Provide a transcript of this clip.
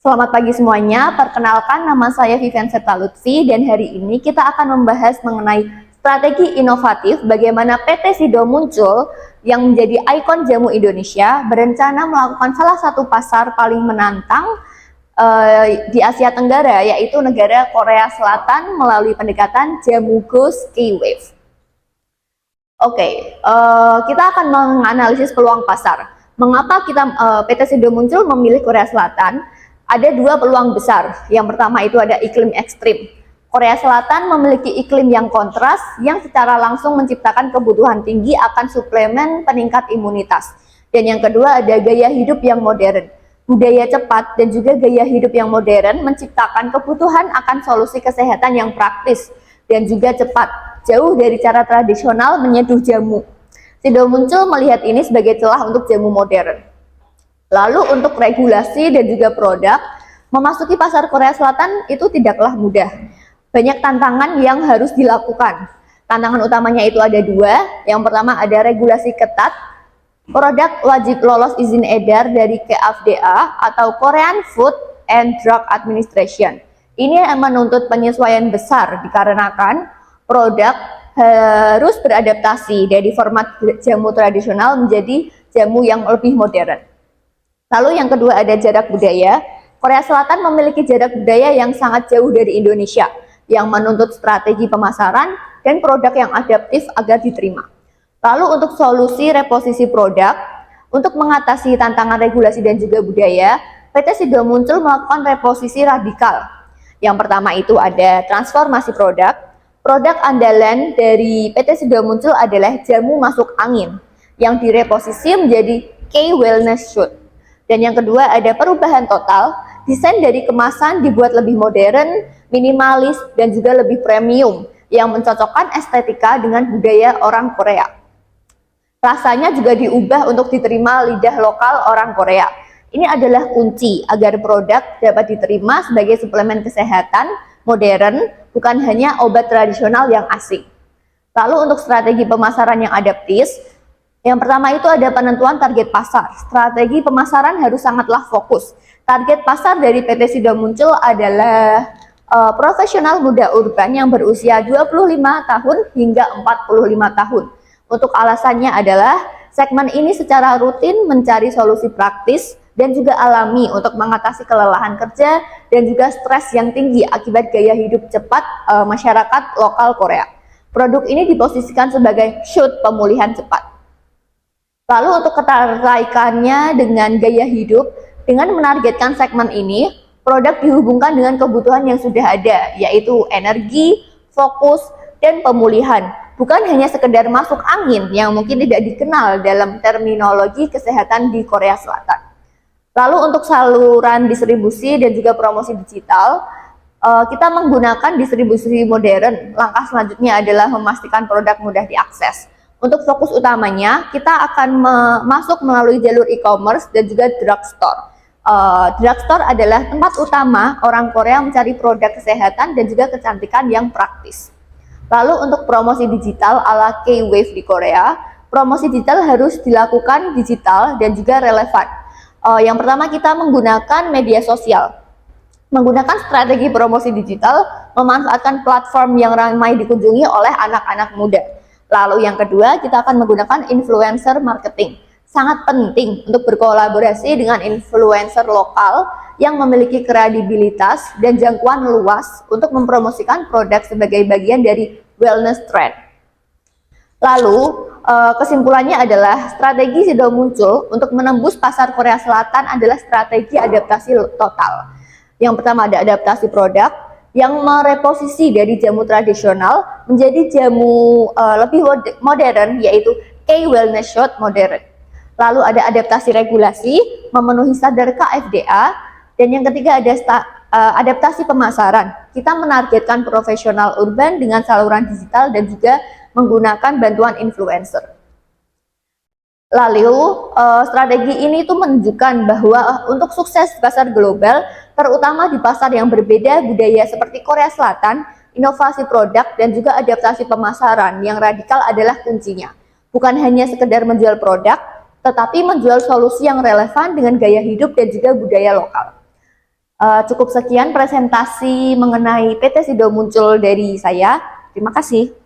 Selamat pagi semuanya, perkenalkan nama saya Vivian Serta Lutfi dan hari ini kita akan membahas mengenai strategi inovatif bagaimana PT Sido muncul yang menjadi ikon jamu Indonesia berencana melakukan salah satu pasar paling menantang di Asia Tenggara yaitu negara Korea Selatan melalui pendekatan Jamu Ghost K-Wave. Kita akan menganalisis peluang pasar. Mengapa PT Sido muncul memilih Korea Selatan? Ada dua peluang besar. Yang pertama itu ada iklim ekstrim. Korea Selatan memiliki iklim yang kontras yang secara langsung menciptakan kebutuhan tinggi akan suplemen peningkat imunitas. Dan yang kedua ada gaya hidup yang modern. Budaya cepat dan juga gaya hidup yang modern menciptakan kebutuhan akan solusi kesehatan yang praktis dan juga cepat, jauh dari cara tradisional menyeduh jamu. Sido muncul melihat ini sebagai celah untuk jamu modern. Lalu untuk regulasi dan juga produk, memasuki pasar Korea Selatan itu tidaklah mudah. Banyak tantangan yang harus dilakukan. Tantangan utamanya itu ada dua. Yang pertama ada regulasi ketat. Produk wajib lolos izin edar dari KFDA atau Korean Food and Drug Administration. Ini yang menuntut penyesuaian besar dikarenakan produk harus beradaptasi dari format jamu tradisional menjadi jamu yang lebih modern. Lalu yang kedua ada jarak budaya. Korea Selatan memiliki jarak budaya yang sangat jauh dari Indonesia, yang menuntut strategi pemasaran dan produk yang adaptif agar diterima. Lalu untuk solusi reposisi produk, untuk mengatasi tantangan regulasi dan juga budaya, PT Sido muncul melakukan reposisi radikal. Yang pertama itu ada transformasi produk. Produk andalan dari PT Sido muncul adalah jamu masuk angin, yang direposisi menjadi K-Wellness Shot. Dan yang kedua ada perubahan total, desain dari kemasan dibuat lebih modern, minimalis, dan juga lebih premium yang mencocokkan estetika dengan budaya orang Korea. Rasanya juga diubah untuk diterima lidah lokal orang Korea. Ini adalah kunci agar produk dapat diterima sebagai suplemen kesehatan modern, bukan hanya obat tradisional yang asing. Lalu untuk strategi pemasaran yang adaptif, yang pertama itu ada penentuan target pasar. Strategi pemasaran harus sangatlah fokus. Target pasar dari PT Sido muncul adalah profesional muda urban yang berusia 25 tahun hingga 45 tahun. Untuk alasannya adalah segmen ini secara rutin mencari solusi praktis dan juga alami untuk mengatasi kelelahan kerja dan juga stres yang tinggi akibat gaya hidup cepat masyarakat lokal Korea. Produk ini diposisikan sebagai shoot pemulihan cepat. Lalu untuk keterkaitannya dengan gaya hidup, dengan menargetkan segmen ini, produk dihubungkan dengan kebutuhan yang sudah ada, yaitu energi, fokus, dan pemulihan. Bukan hanya sekedar masuk angin yang mungkin tidak dikenal dalam terminologi kesehatan di Korea Selatan. Lalu untuk saluran distribusi dan juga promosi digital, kita menggunakan distribusi modern. Langkah selanjutnya adalah memastikan produk mudah diakses. Untuk fokus utamanya, kita akan masuk melalui jalur e-commerce dan juga drugstore. Drugstore adalah tempat utama orang Korea mencari produk kesehatan dan juga kecantikan yang praktis. Lalu untuk promosi digital ala K-Wave di Korea, promosi digital harus dilakukan digital dan juga relevan. Yang pertama kita menggunakan media sosial. Menggunakan strategi promosi digital, memanfaatkan platform yang ramai dikunjungi oleh anak-anak muda. Lalu yang kedua, kita akan menggunakan influencer marketing. Sangat penting untuk berkolaborasi dengan influencer lokal yang memiliki kredibilitas dan jangkauan luas untuk mempromosikan produk sebagai bagian dari wellness trend. Lalu, kesimpulannya adalah strategi Sido muncul untuk menembus pasar Korea Selatan adalah strategi adaptasi total. Yang pertama ada adaptasi produk, yang mereposisi dari jamu tradisional menjadi jamu lebih modern, yaitu K-Wellness Shot modern. Lalu ada adaptasi regulasi, memenuhi standar KFDA, dan yang ketiga ada adaptasi pemasaran. Kita menargetkan profesional urban dengan saluran digital dan juga menggunakan bantuan influencer. Lalu strategi ini tuh menunjukkan bahwa untuk sukses pasar global, terutama di pasar yang berbeda budaya seperti Korea Selatan, inovasi produk dan juga adaptasi pemasaran yang radikal adalah kuncinya. Bukan hanya sekedar menjual produk, tetapi menjual solusi yang relevan dengan gaya hidup dan juga budaya lokal. Cukup sekian presentasi mengenai PT Sido Muncul dari saya. Terima kasih.